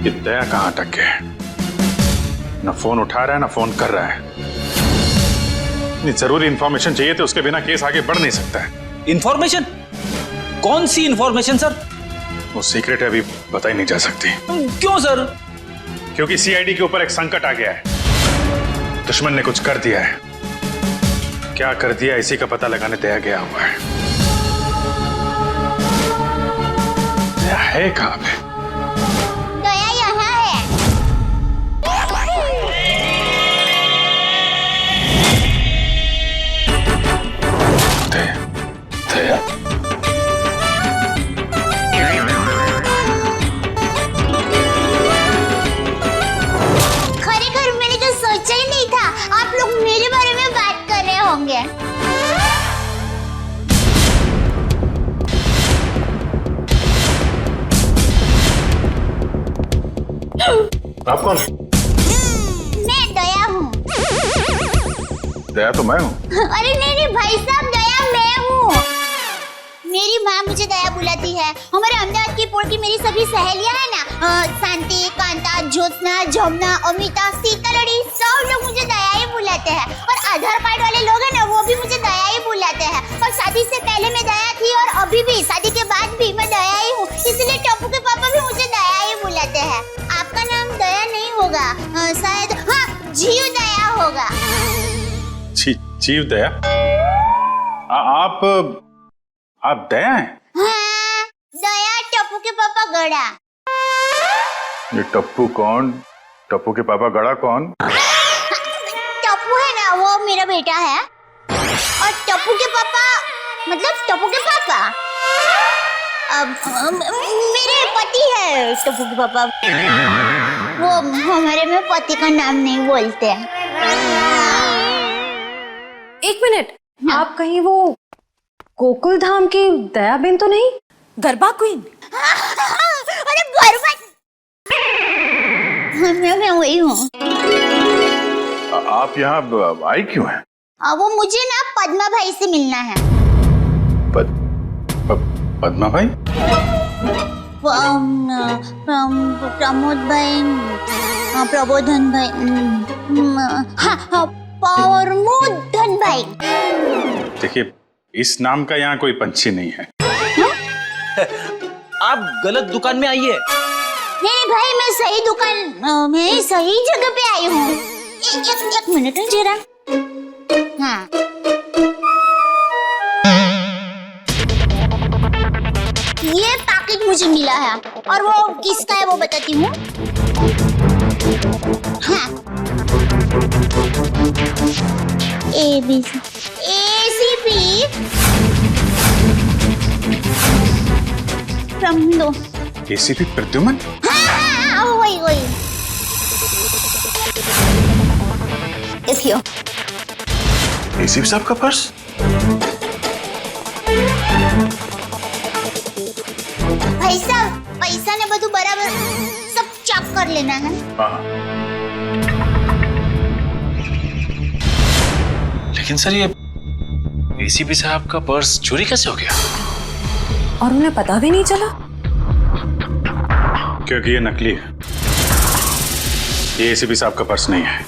ये दया कहाँ अटक गया है? ना फोन उठा रहा है ना फोन कर रहा है। इतनी जरूरी इंफॉर्मेशन चाहिए तो उसके बिना केस आगे बढ़ नहीं सकता है। इंफॉर्मेशन? कौन सी इंफॉर्मेशन सर? वो सीक्रेट है, अभी बताई नहीं जा सकती। क्यों सर? क्योंकि सीआईडी के ऊपर एक संकट आ गया है। दुश्मन ने कुछ कर दिया है। क्या कर दिया इसी का पता लगाने दया गया हुआ है। दया है कहाँ पे? दया यहाँ है। दया, दया। खरेखर मैंने तो सोचा ही नहीं था आप लोग मेरे बारे में बात कर रहे होंगे। आप कौन? मैं दया हूँ। दया तो मैं हूँ। अरे नहीं भाई साहब, दया मैं हूँ। मेरी माँ मुझे दया बुलाती है। हमारे अहमदाबाद की पोड़ की मेरी सभी सहेलियाँ हैं ना, शांति, कांता, ज्योत्सना, जमुना, अमिता, सीतालड़ी, सब लोग मुझे दया ही बुलाते हैं। और आधार कार्ड वाले लोग हैं ना, वो भी मुझे दया ही बुलाते हैं। और शादी से पहले मैं दया थी और अभी भी, शादी के बाद भी मैं दया ही हूँ। इसलिए टप्पू के पापा भी मुझे दया ही बुलाते हैं। आपका नाम दया नहीं होगा, शायद हाँ जीव दया होगा। जीव दया? आप दया हैं? हाँ, दया टप्पू के पापा गड़ा। ये टप्पू कौन? टप्पू के पापा गड़ा कौन? टप्पू है ना, वो मेरा बेटा है। और टप्पू के पापा मतलब टप्पू के पापा मेरे पति है। टप्पू के पापा वो हमारे में पति का नाम नहीं बोलते हैं। एक मिनट, आप कहीं वो गोकुल धाम की दयाबेन तो नहीं? गरबा क्वीन? अरे बर्बाद, मैं वही हूँ। आप यहाँ आई क्यों हैं? वो मुझे ना पद्मा भाई से मिलना है। पद्मा भाई? प्रमोद भाई, प्रबोधन भाई, हाँ प्रमोदन भाई। देखिए, इस नाम का यहाँ कोई पंछी नहीं है। आप गलत दुकान में आई है। नहीं भाई, मैं सही दुकान, मैं सही जगह पे आई हूँ। एक मिनट जरा। हाँ, ये पैकेट मुझे मिला है और वो किसका है वो बताती हूँ। हाँ, ACP प्रमोद। ACP प्रद्युमन? हाँ, वही। देखियो। ACP साहब का पर्स? भाई साहब, पैसा ने બધું बराबर सब चेक कर लेना है। हाँ। लेकिन सर, ये ACP साहब का पर्स चोरी कैसे हो गया? और उन्हें पता भी नहीं चला? क्योंकि ये नकली है। ये ACP साहब का पर्स नहीं है।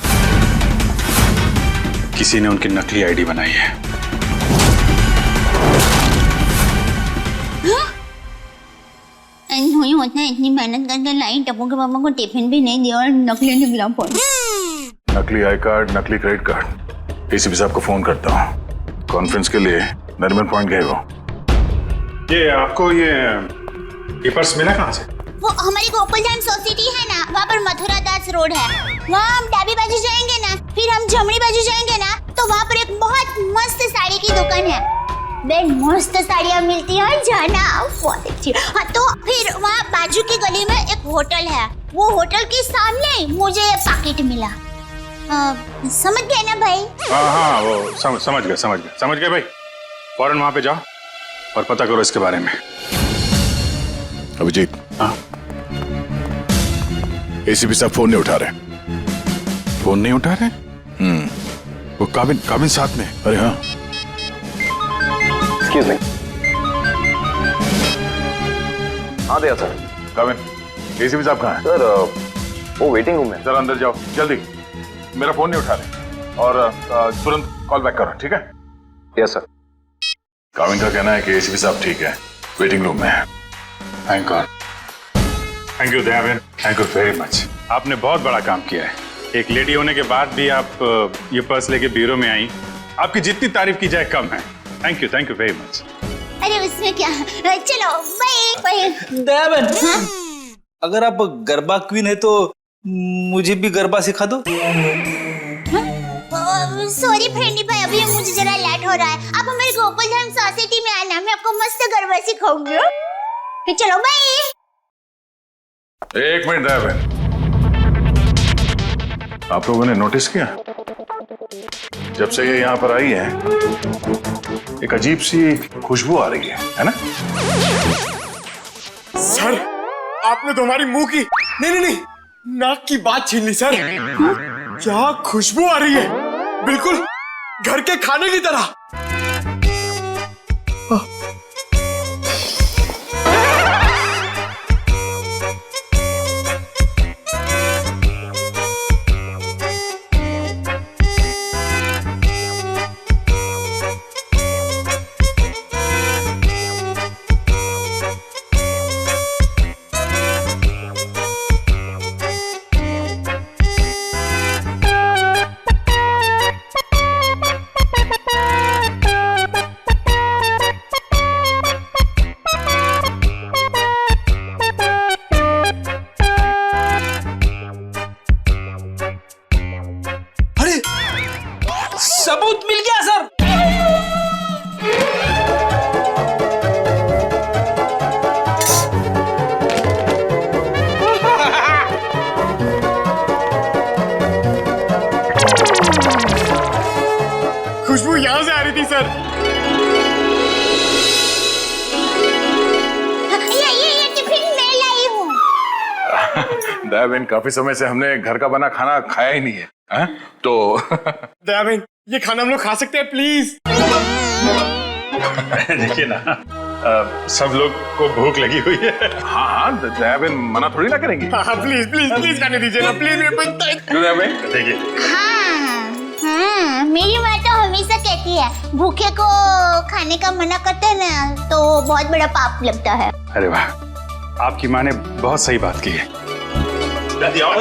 किसी ने उनकी नकली आईडी बनाई है। नहीं होता है, इतनी मेहनत करके लाई, टप्पू के पापा को टिफिन भी नहीं दिया और नकली निकला फोन। नकली आई कार्ड, नकली क्रेडिट कार्ड। ACP साहब को फोन करता हूँ। कॉन्फ्रेंस के लिए नरीमन पॉइंट गए वो। ये आपको ये पर्स मिला कहाँ से? वो हमारी गोकुलधाम सोसाइटी है ना, वहाँ पर मथुरा दास रोड है। वहाँ हम डाबी बाजू जाएंगे ना, फिर हम जमनी बाजू जाएंगे ना, तो वहाँ पर एक बहुत मस्त साड़ी की दुकान है। बे मस्त साड़ियाँ मिलती हैं, जाना बहुत अच्छी। हाँ, तो फिर वहाँ बाजू की गली में एक होटल है। वो होटल के सामने मुझे ये पैकेट मिला। समझ गए ना भाई? हाँ, वो समझ गए भाई। फौरन वहाँ पे जाओ और पता करो इसके बारे में। अभिजीत। हाँ? ACP साहब फोन नहीं उठा रहे। फोन नहीं उठा रहे? वो काबिन साथ में। अरे हाँ। Excuse me. हाँ दया सर। काबिन। एसीपी साहब कहाँ हैं? सर वो वेटिंग रूम में। जरा अंदर जाओ जल्दी, मेरा फोन नहीं उठा रहे और तुरंत कॉल बैक करो, ठीक है? Yes sir. काविन का कहना है कि एसीपी साहब ठीक है, वेटिंग रूम में है। Thank God. Thank you Dayaben, thank you very much. आपने बहुत बड़ा काम किया है। एक लेडी होने के बाद भी आप ये पर्स लेके ब्यूरो में आई। आपकी जितनी तारीफ की जाए कम है। Thank you very much. अरे उसमें क्या, चलो बाय। दयाबेन, अगर आप गरबा क्वीन है तो मुझे भी गरबा सिखा दो। सॉरी फ्रेंडी भाई, अभी मुझे जरा लेट हो रहा है। आप हमारे गोकुल धाम सोसाइटी में आना, मैं आपको मस्त गरबा सिखाऊंगी। तो चलो बाय। एक मिनट दयाबेन, आप लोगों ने नोटिस किया जब से ये यहाँ पर आई है एक अजीब सी खुशबू आ रही है ना? सर आपने तो हमारी मुंह की नहीं नाक की बात छीन ली सर। क्या खुशबू आ रही है, बिल्कुल घर के खाने की तरह। सबूत मिल गया सर। खुशबू यहां से आ रही थी सर। ये टिफिन मैं लाई हूँ। दयाबेन, काफी समय से हमने घर का बना खाना खाया ही नहीं है, हैं? तो दयाबेन ये खाना हम लोग खा सकते हैं प्लीज? देखिए ना, सब लोग को भूख लगी हुई है। हाँ, दयाबेन मना थोड़ी ना करेंगी। हाँ प्लीज खाने दीजिए ना प्लीज। दयाबेन देखिए, हाँ, मेरी माँ तो हमेशा कहती है भूखे को खाने का मना करते हैं ना तो बहुत बड़ा पाप लगता है। अरे वाह, आपकी माँ ने बहुत सही बात की है। लगाओ।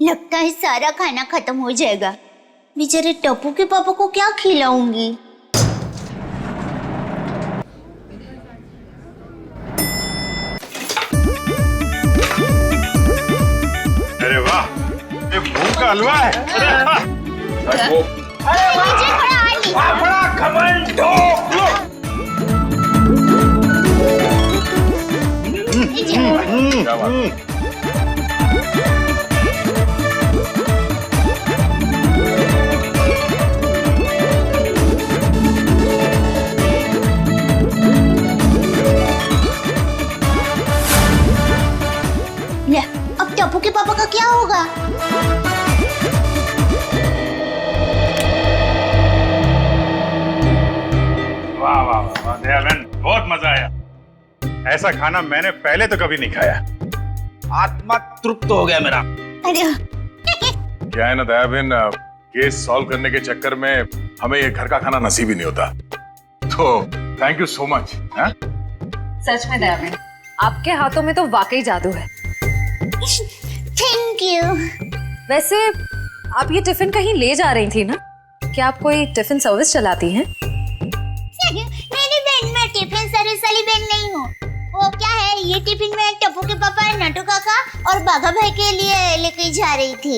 लगता है सारा खाना खत्म हो जाएगा। बेचारे टप्पू के पापा को क्या खिलाऊंगी? अरे वाह, ये मूंग का हलवा है। मुझे थोड़ा और बड़ा घमंड। क्या बात? ले, अब टप्पू के पापा का क्या होगा? वाह वाह वाह दयाबेन, बहुत मजा आया। ऐसा खाना मैंने पहले तो कभी नहीं खाया। आत्मा तृप्त हो गया मेरा। अरे क्या है ना दयाबेन, केस सॉल्व करने के चक्कर में हमें ये घर का खाना नसीब ही नहीं होता। तो थैंक यू सो मच। सच में दयाबेन, आपके हाथों में तो वाकई जादू है। Thank you. वैसे आप ये टिफिन कहीं ले जा रही थी ना? क्या आप कोई टिफिन सर्विस चलाती हैं? मेरी बहन, मैं टिफिन सर्विस वाली बहन नहीं हूँ। वो क्या है, ये टिफिन मैं टप्पू के पापा, नटू काका और बाघा भाई के लिए लेके जा रही थी।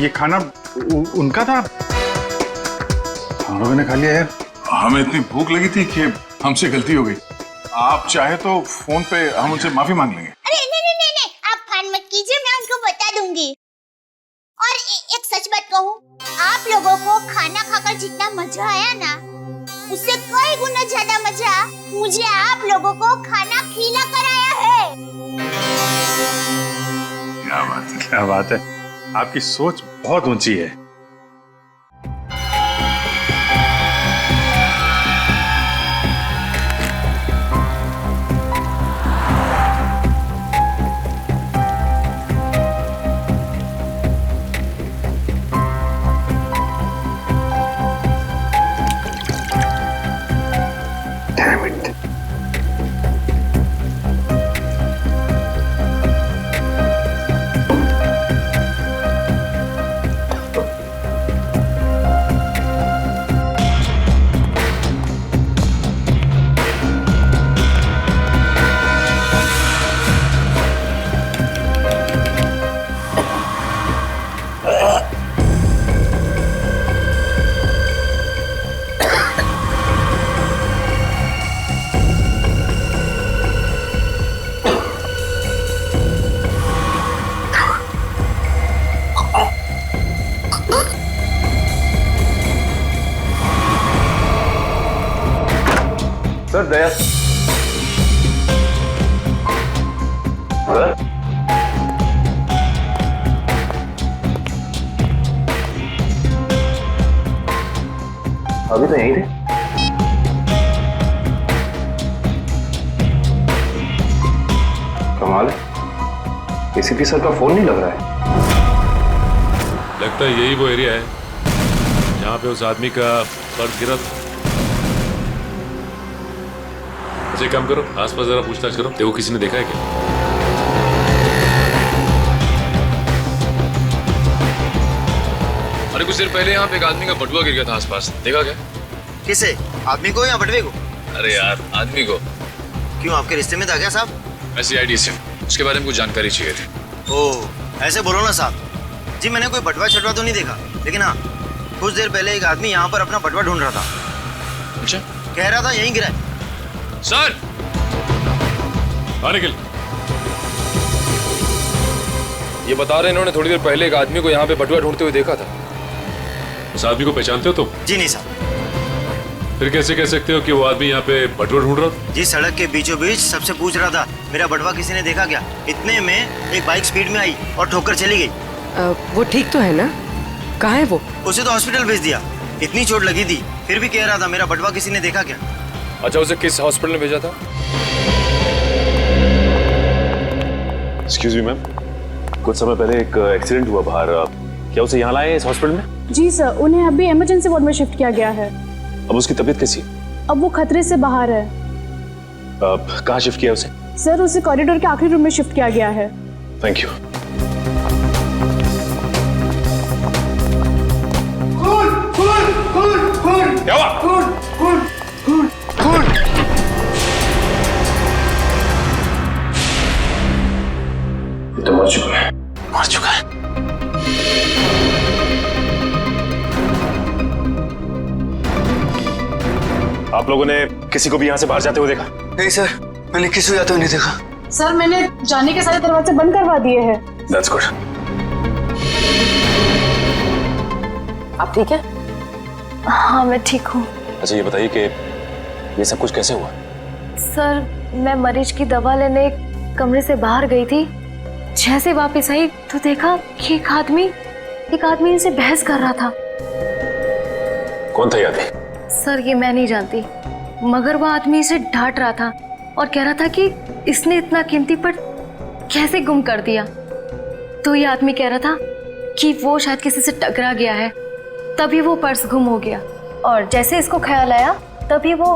ये खाना उनका था? हम लोगों ने खा लिया यार। हमें इतनी भूख लगी थी कि हमसे गलती हो गई। आप चाहे तो फोन पे हम उनसे माफी मांग लेंगे। अरे नहीं, आप फोन मत कीजिए, मैं उनको बता दूंगी। और एक सच बात कहूँ, आप लोगों को खाना खाकर जितना मजा आया ना, उससे कई गुना ज्यादा मजा मुझे आप लोगों को खाना खिला कर आया है। क्या बात है। क्या बात है, आपकी सोच बहुत ऊंची है। सर दया सर अभी तो यहीं थे। कमाल है, एसीपी सर का फोन नहीं लग रहा है। लगता है यही वो एरिया है जहाँ पे उस आदमी का पर्स गिरा था। अच्छा एक काम करो, आसपास जरा पूछताछ करो, देखो किसी ने देखा है क्या। अरे कुछ देर पहले यहाँ पे एक आदमी का बटुआ गिर गया था आसपास, देखा क्या? किसे? आदमी को या बटवे को? अरे यार आदमी को। क्यों, आपके रिश्ते में था क्या साहब? मैं CID से हूँ, उसके बारे में कुछ जानकारी चाहिए थी। ओह ऐसे बोलो ना साहब जी, मैंने कोई बटवा छटवा तो नहीं देखा, लेकिन हाँ कुछ देर पहले एक आदमी यहाँ पर अपना बटवा ढूंढ रहा था। अच्छा, कह रहा था यहीं गिरा है। सर निकल। ये बता रहे इन्होंने थोड़ी देर पहले एक आदमी को यहाँ पे बटुआ ढूंढते हुए देखा था। उस आदमी को पहचानते हो तुम? जी नहीं साहब। फिर कैसे कह सकते हो कि वो आदमी यहाँ पे बटुआ ढूंढ रहा था? जी सड़क के बीचों बीच सबसे पूछ रहा था मेरा बटवा किसी ने देखा क्या। इतने में एक बाइक स्पीड में आई और ठोकर चली गई। वो ठीक तो है ना? कहाँ है वो? उसे तो हॉस्पिटल भेज दिया, इतनी चोट लगी थी, फिर भी कह रहा था मेरा बटवा किसी ने देखा क्या। अच्छा उसे किस हॉस्पिटल में भेजा था? एक्सक्यूज मी मैम, कुछ समय पहले एक एक्सीडेंट हुआ बाहर, क्या उसे यहाँ लाए इस हॉस्पिटल में? जी सर, उन्हें अभी इमरजेंसी वार्ड में शिफ्ट किया गया है। अब उसकी तबीयत कैसी है? अब वो खतरे से बाहर है। कहाँ शिफ्ट किया उसे? सर उसे कॉरिडोर के आखिरी रूम में शिफ्ट किया गया है। Thank you. क्या हुआ? ये तो मर चुका है। मर चुका है। आप लोगों ने किसी को भी यहाँ से बाहर जाते हुए देखा? नहीं सर, मैंने किसी को जाते हुए नहीं देखा। सर मैंने जाने के सारे दरवाजे बंद करवा दिए हैं। That's good. आप ठीक है? हाँ मैं ठीक हूँ। अच्छा ये बताइए कि ये सब कुछ कैसे हुआ? सर मैं मरीज की दवा लेने कमरे से बाहर गई थी, जैसे वापस आई तो देखा कि एक आदमी इनसे बहस कर रहा था। कौन था ये आदमी? सर ये मैं नहीं जानती, मगर वो आदमी इसे डांट रहा था और कह रहा था कि इसने इतना कीमती पर्स कैसे गुम कर दिया। तो ये आदमी कह रहा था कि वो शायद किसी से टकरा गया है, तभी वो पर्स गुम हो गया। और जैसे इसको ख्याल आया तभी वो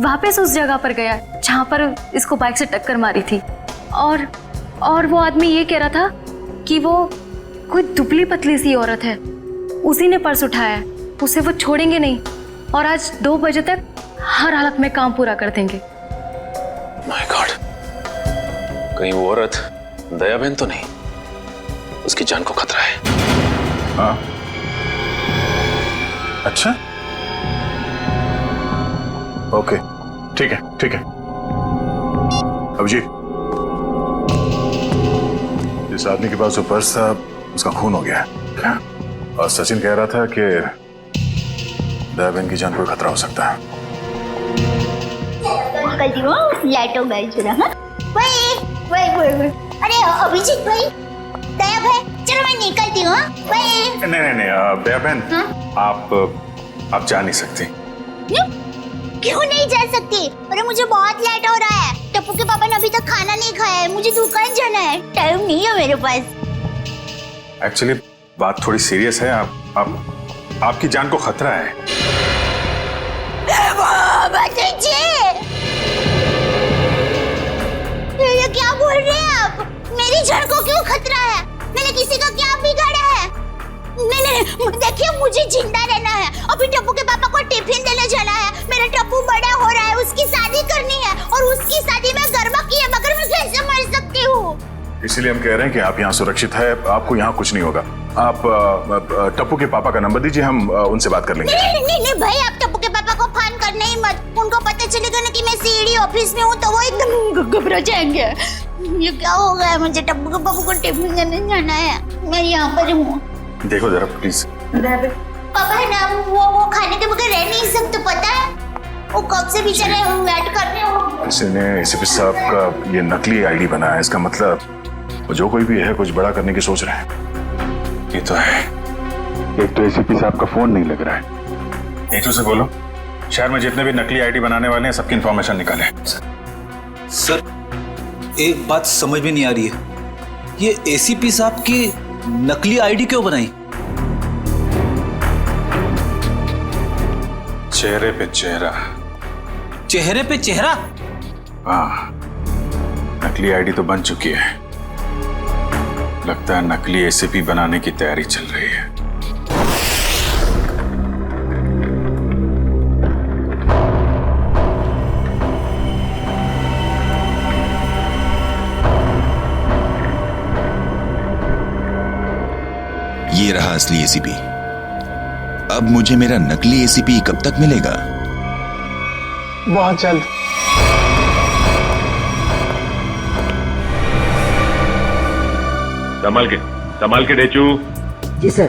वापस उस जगह पर गया जहाँ पर इसको बाइक से टक्कर मारी थी। और वो आदमी ये कह रहा था कि वो कोई दुबली पतली सी औरत है, उसी ने पर्स उठाया है, उसे वो छोड़ेंगे नहीं और आज 2 बजे तक हर हालत में काम पूरा कर देंगे। माय गॉड, कहीं वो औरत दया बहन तो नहीं? उसकी जान को खतरा है। हाँ अच्छा, ओके ठीक है ठीक है। अभिजीत, जिस आदमी के पास वो पर्स था उसका खून हो गया है और सचिन कह रहा था कि दया बहन की जान को खतरा हो सकता है। निकलती हूँ, लाइटों गई जरा। हाँ वही अरे अभिजीत भाई, दया भाई, चलो मैं निकलती हूँ। नहीं दया बहन, आप जा नहीं सकती। क्यों नहीं जा सकती? अरे मुझे बहुत लेट हो रहा है, टप्पू के पापा ने अभी तक खाना नहीं खाया है, मुझे दुकान जाना है, टाइम नहीं है मेरे पास। एक्चुअली बात थोड़ी सीरियस है, आपकी जान को खतरा है। ये क्या बोल रहे हैं आप? मेरी जान को क्यों खतरा है? मैंने किसी का क्या बिगाड़ा है? नहीं, देखिए मुझे जिंदा रहना है। अभी टप्पू के पापा को टिफिन देने जाना है, मेरा टप्पू बड़ा हो रहा है, उसकी शादी करनी है और उसकी शादी में गरबा की है, मगर मैं कैसे मर सकती हूँ? इसीलिए हम कह रहे हैं कि आप यहाँ सुरक्षित है, आपको यहाँ कुछ नहीं होगा। आप टप्पू के पापा का नंबर दीजिए, हम उनसे बात कर लेंगे। नहीं भाई, आप टप्पू के पापा को फोन करना ही मत। उनको पता चलेगा ना कि मैं सीडी ऑफिस में हूँ तो वो एकदम घबरा जाएंगे। ये क्या हो गया? मुझे टप्पू के पापा को टिफिन देने जाना है, मैं यहाँ पर हूँ। देखो जरा प्लीज। पापा है ना, वो खाने के बगैर रह नहीं सकते, पता है? वो कब से बेचारे वेट कर रहे हो। इसने एसीपी साहब का ये नकली आईडी बनाया, इसका मतलब वो जो कोई भी है कुछ बड़ा करने की सोच रहे हैं। ये तो है, एक तो एसीपी साहब का फोन नहीं लग रहा है। नीतू से बोलो शहर में जितने भी नकली आईडी बनाने वाले हैं सबकी इंफॉर्मेशन निकालें। सर एक बात समझ में नहीं आ रही है, ये एसीपी साहब की नकली आईडी क्यों बनाई? चेहरे पे चेहरा। चेहरे पे चेहरा? हाँ, नकली आईडी तो बन चुकी है, लगता है नकली एसीपी बनाने की तैयारी चल रही है। ये रहा असली एसीपी। अब मुझे मेरा नकली एसीपी कब तक मिलेगा? बहुत जल्द। संभाल के डेचू। जी सर।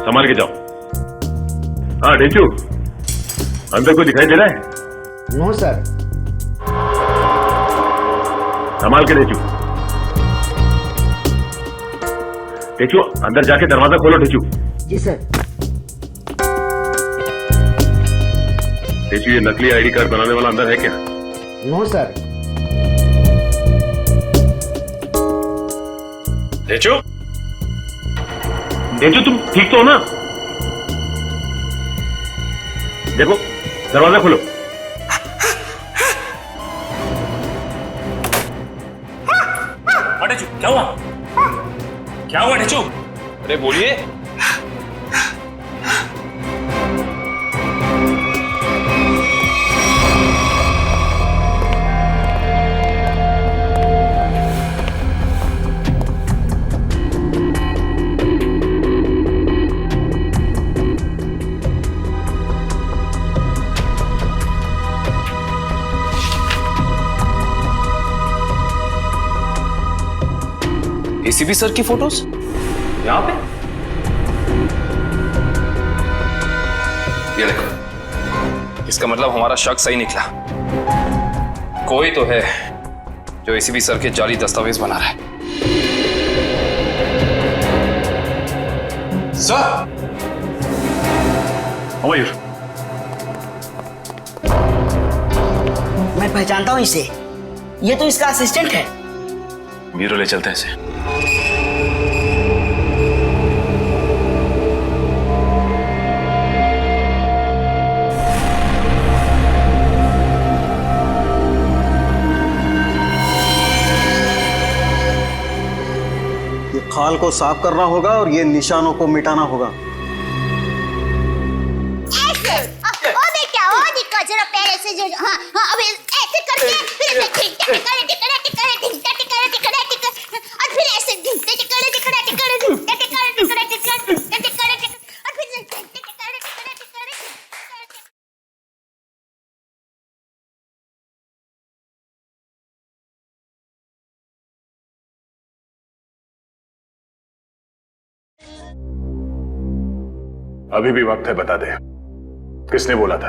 संभाल के जाओ। हाँ डेचू, अंदर कोई दिखाई दे रहा है? No sir. संभाल के डेचू। डेचू अंदर जाके दरवाजा खोलो डेचू। जी सर। डेचू ये नकली आईडी कार्ड बनाने वाला अंदर है क्या? No sir. डेचू, डेचू तुम ठीक तो हो ना? देखो दरवाजा खोलो। डेचू क्या हुआ? क्या हुआ डेचू? अरे बोलिए। एसीपी सर की फोटोज यहाँ पे? ये देखो, इसका मतलब हमारा शक सही निकला। कोई तो है जो एसीपी सर के जाली दस्तावेज बना रहा है। सर, मैं पहचानता हूँ इसे, ये तो इसका असिस्टेंट है। ब्यूरो ले चलते हैं इसे। ये खाल को साफ करना होगा और ये निशानों को मिटाना होगा। ऐसे ओ बेटा ओ दिक्कत जरा पैर ऐसे जो हाँ हाँ अब ऐसे करके फिर ऐसे टिकड़ा टिकड़ा टिकड़ा टिकड़ा टिकड़ा टिकड़ा टिकड़ा टिकड़ा और फिर ऐसे टिकड़ा टिकड़ा टिकड़ा टिकड़ा टिकड़ा टिकड़ा टिकड़ा टिकड़ा टिकड़ा टिकड़ा और फिर टिकड़ा टिकड़ा टिकड़ा टिकड़ा। अभी भी वक्त है, बता दे किसने बोला था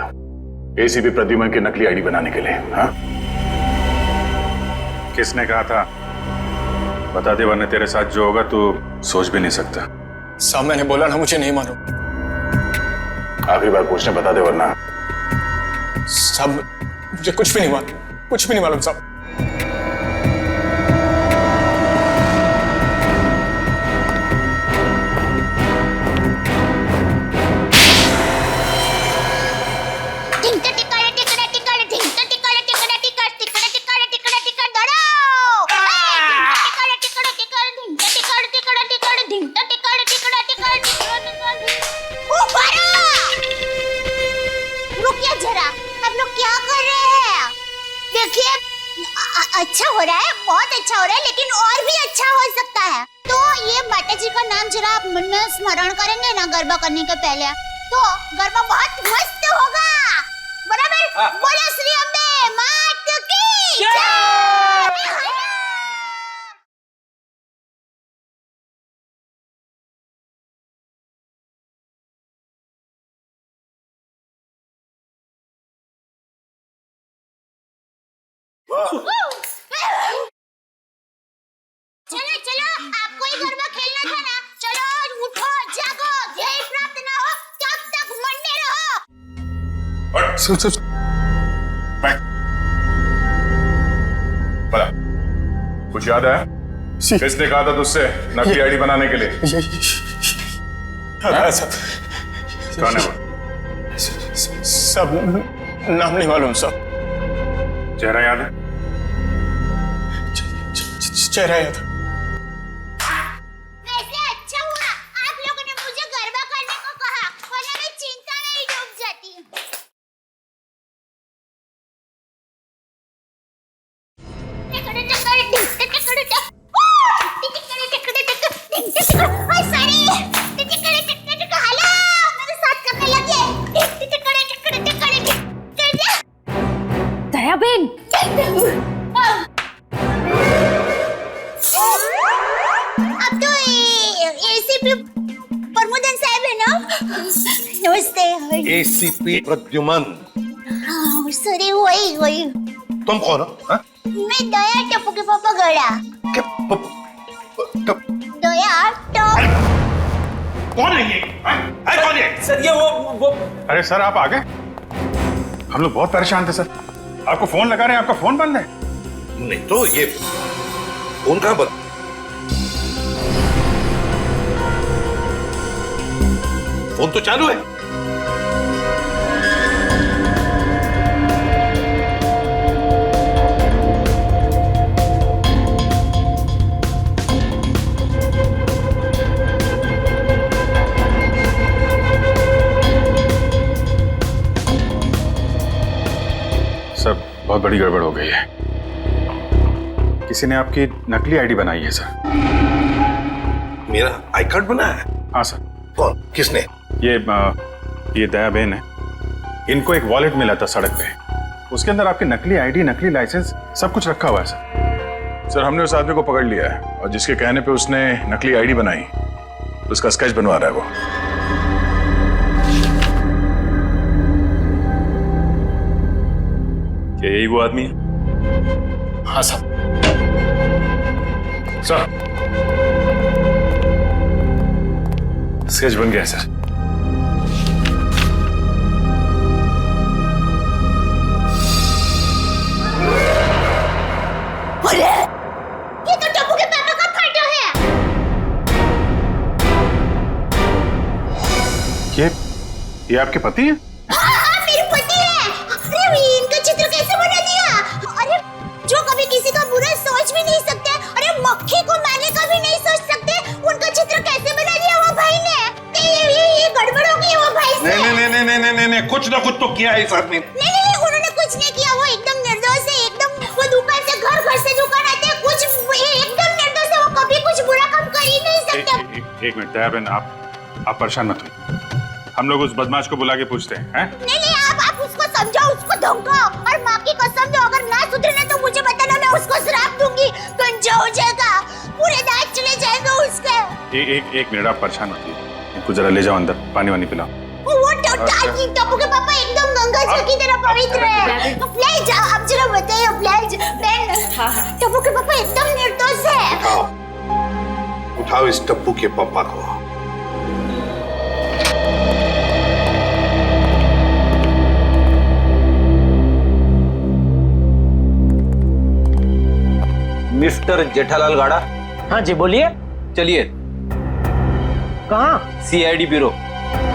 एसीपी प्रद्युमन की नकली आईडी बनाने के लिए? हाँ, किसने कहा था? बता दे वरना तेरे साथ जो होगा तू सोच भी नहीं सकता। साहब मैंने बोला ना, मुझे नहीं मालूम। आखिरी बार पूछने, बता दे वरना। साहब मुझे कुछ भी नहीं मालूम, कुछ भी नहीं मालूम साहब। अच्छा हो रहा है, बहुत अच्छा हो रहा है, लेकिन और भी अच्छा हो सकता है। तो ये माता जी का नाम जरा आप मन में स्मरण करेंगे ना गरबा करने के पहले, तो गरबा बहुत मस्त होगा। बराबर? बोलो श्री अम्बे मात की जय। चलो चलो, आपको ही गरबा खेलना था ना। चलो उठो, जागो, ध्येय प्राप्त ना हो तब तक मरने रहो। बड़ा कुछ याद है? किसने कहा था तुझसे नकली आईडी बनाने के लिए? कौन है वो? सब नाम नहीं मालूम सब। चेहरा याद है? चेहरा याद। वैसे अच्छा हुआ आप लोगों ने मुझे गरबा करने को कहा, वरना मैं चिंता में ही डूब जाती। दयाबेन, अब तो एसीपी प्रमोदन साहब है ना? नमस्ते। एसीपी प्रद्युमन, सॉरी, वही तुम कौन हो? हाँ? मैं दया टप्पू के पापा गड़ा। दया टप। कौन है ये? कौन है? सर ये वो अरे सर आप आ गए? हम लोग बहुत परेशान थे सर, आपको फोन लगा रहे हैं, आपका फोन बंद है। नहीं तो ये फोन कहाँ बंद? फोन तो चालू है। सर बहुत बड़ी गड़बड़ हो गई है, किसी ने आपकी नकली आईडी बनाई है सर। मेरा आई कार्ड बना है? हाँ सर। कौन? किसने? ये दया बहन है, इनको एक वॉलेट मिला था सड़क पे, उसके अंदर आपकी नकली आईडी, नकली लाइसेंस सब कुछ रखा हुआ है सर। सर हमने उस आदमी को पकड़ लिया है और जिसके कहने पे उसने नकली आईडी बनाई, उसका स्केच बनवा रहा है वो। क्या यही वो आदमी है? हाँ साहब। सर स्केच बन गया है सर। अरे ये तो टप्पू के पापा का फोटो है। ये आपके पति हैं? हाँ, मेरे पति है। अरे इनका चित्र कैसे बना दिया? अरे जो कभी किसी का बुरा सोच भी नहीं सकते, अरे मक्खी को मारने का भी नहीं सोच सकते, उनका चित्र कैसे बना दिया वो भाई ने? ये गड़बड़ हो गई वो भाई से। नहीं, कुछ ना कुछ तो किया है इस आदमी ने। नहीं, उन्होंने कुछ नहीं किया, वो एकदम निर्दोष है, एकदम। वो दुकान से घर से दुकान आते हैं, कुछ एकदम निर्दोष है, वो कभी कुछ बुरा काम कर ही नहीं सकते। एक मिनट दया बहन, आप परेशान मत होइए, हम लोग उस बदमाश को बुला के पूछते हैं। नहीं, आप उसको समझाओ, उसको धमकाओ और माँ की कसम दो, अगर ना सुधरे ना तो मुझे बताना, मैं उसको श्राप दूंगी, गंजा हो जाएगा, पूरे दांत चले जाएंगे उसके। एक मिनट आप परेशान मत होइए, इनको जरा ले जाओ अंदर, पानी वानी पिलाओ। वो टप्पू के पापा एकदम गंगा जल की तरह पवित्र है। ले जाओ, आप जरा बताइए प्लीज। टप्पू के पापा एकदम निर्दोष है। उठाओ इस टप्पू के पापा को। मिस्टर जेठालाल गाड़ा। हाँ जी बोलिए। चलिए। कहाँ? CID bureau.